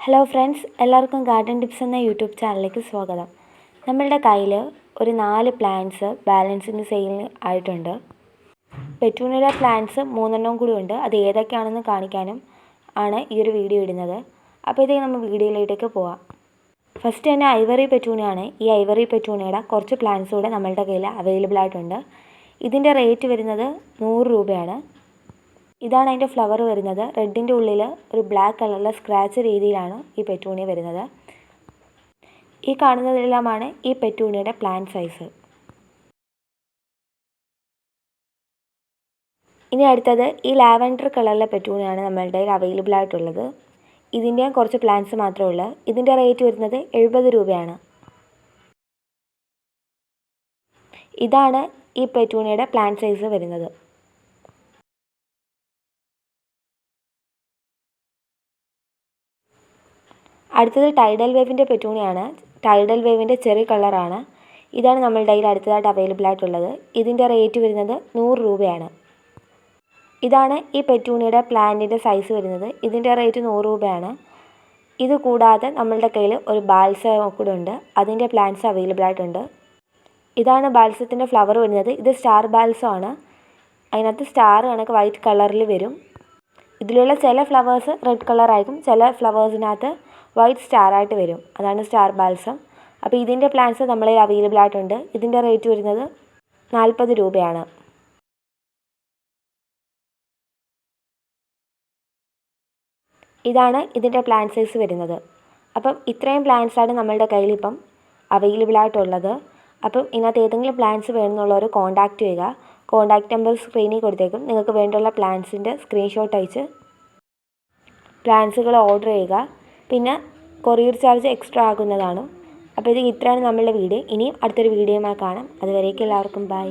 Hello friends, എല്ലാവർക്കും garden tips എന്ന YouTube ചാനലിലേക്ക് സ്വാഗതം. നമ്മളുടെ കയ്യിൽ ഒരു 4 പ്ലാന്റ്സ് ബാലൻസിന് സെയിലിന് ആയിട്ടുണ്ട്. പെറ്റൂണിയുടെ പ്ലാന്റ്സ് 3 കൂടി ഉണ്ട്. അത് ഏതൊക്കെയാണെന്ന് കാണിക്കാനും ആണ് ഈ ഒരു വീഡിയോ ഇടുന്നത്. അപ്പോൾ ഇതേ നമ്മൾ വീഡിയോയിലേക്ക് പോവാം. ഫസ്റ്റ് തന്നെ ഐവറി പെറ്റൂണിയാണ്. ഈ ഐവറി പെറ്റൂണിയുടെ കുറച്ച് പ്ലാന്റ്സ് കൂടെ നമ്മളുടെ കയ്യിൽ അവൈലബിൾ ആയിട്ടുണ്ട്. ഇതിൻ്റെ റേറ്റ് വരുന്നത് 100 രൂപയാണ്. ഇതാണ് അതിൻ്റെ ഫ്ലവർ വരുന്നത്. റെഡിൻ്റെ ഉള്ളിൽ ഒരു ബ്ലാക്ക് കളറിലെ സ്ക്രാച്ച് രീതിയിലാണ് ഈ പെറ്റൂണിയ വരുന്നത്. ഈ കാണുന്നതെല്ലാമാണ് ഈ പെറ്റൂണിയുടെ പ്ലാന്റ് സൈസ്. ഇനി അടുത്തത് ഈ ലാവൻഡർ കളറിലെ പെറ്റൂണിയാണ് നമ്മളുടെ അവൈലബിൾ ആയിട്ടുള്ളത്. ഇതിൻ്റെയും കുറച്ച് പ്ലാന്റ്സ് മാത്രമേ ഉള്ളൂ. ഇതിൻ്റെ റേറ്റ് വരുന്നത് 70 രൂപയാണ്. ഇതാണ് ഈ പെറ്റൂണിയുടെ പ്ലാന്റ് സൈസ് വരുന്നത്. അടുത്തത് ടൈഡൽ വേവിൻ്റെ പെറ്റൂണിയാണ്. ടൈഡൽ വേവിൻ്റെ ചെറിയ കളറാണ്. ഇതാണ് നമ്മളുടെ കയ്യിൽ അടുത്തതായിട്ട് അവൈലബിൾ ആയിട്ടുള്ളത്. ഇതിൻ്റെ റേറ്റ് വരുന്നത് 100 രൂപയാണ്. ഇതാണ് ഈ പെറ്റൂണിയുടെ പ്ലാന്റിൻ്റെ സൈസ് വരുന്നത്. ഇതിൻ്റെ റേറ്റ് 100 രൂപയാണ്. ഇത് കൂടാതെ നമ്മളുടെ കയ്യിൽ ഒരു ബാൽസം കൂടെ ഉണ്ട്. അതിൻ്റെ പ്ലാന്റ്സ് അവൈലബിൾ ആയിട്ടുണ്ട്. ഇതാണ് ബാൽസത്തിൻ്റെ ഫ്ലവർ വരുന്നത്. ഇത് സ്റ്റാർ ബാൽസമാണ്. അതിനകത്ത് സ്റ്റാർ കണക്ക് വൈറ്റ് കളറിൽ വരും. ഇതിലുള്ള ചില ഫ്ലവേഴ്സ് റെഡ് കളറായിരിക്കും, ചില ഫ്ലവേഴ്സിനകത്ത് വൈറ്റ് സ്റ്റാറായിട്ട് വരും. അതാണ് സ്റ്റാർ ബാൽസം. അപ്പോൾ ഇതിൻ്റെ പ്ലാന്റ്സ് നമ്മളെ അവൈലബിൾ ആയിട്ടുണ്ട്. ഇതിൻ്റെ റേറ്റ് വരുന്നത് 40 രൂപയാണ്. ഇതാണ് ഇതിൻ്റെ പ്ലാന്റ് സൈസ് വരുന്നത്. അപ്പം ഇത്രയും പ്ലാന്റ്സാണ് നമ്മളുടെ കയ്യിൽ ഇപ്പം അവൈലബിൾ ആയിട്ടുള്ളത്. അപ്പം ഇതിനകത്ത് ഏതെങ്കിലും പ്ലാന്റ്സ് വേണമെന്നുള്ളവർ കോൺടാക്റ്റ് ചെയ്യുക. കോൺടാക്റ്റ് നമ്പർ സ്ക്രീനിൽ കൊടുത്തേക്കും. നിങ്ങൾക്ക് വേണ്ടിയുള്ള പ്ലാന്റ്സിൻ്റെ സ്ക്രീൻഷോട്ട് അയച്ച് പ്ലാന്റ്സുകൾ ഓർഡർ ചെയ്യുക. പിന്നെ കൊറിയർ ചാർജ് എക്സ്ട്രാ ആകുന്നതാണ്. അപ്പോൾ ഇത്രയാണ് നമ്മളുടെ വീഡിയോ. ഇനിയും അടുത്തൊരു വീഡിയോയുമായി കാണാം. അതുവരേക്കും എല്ലാവർക്കും ബൈ.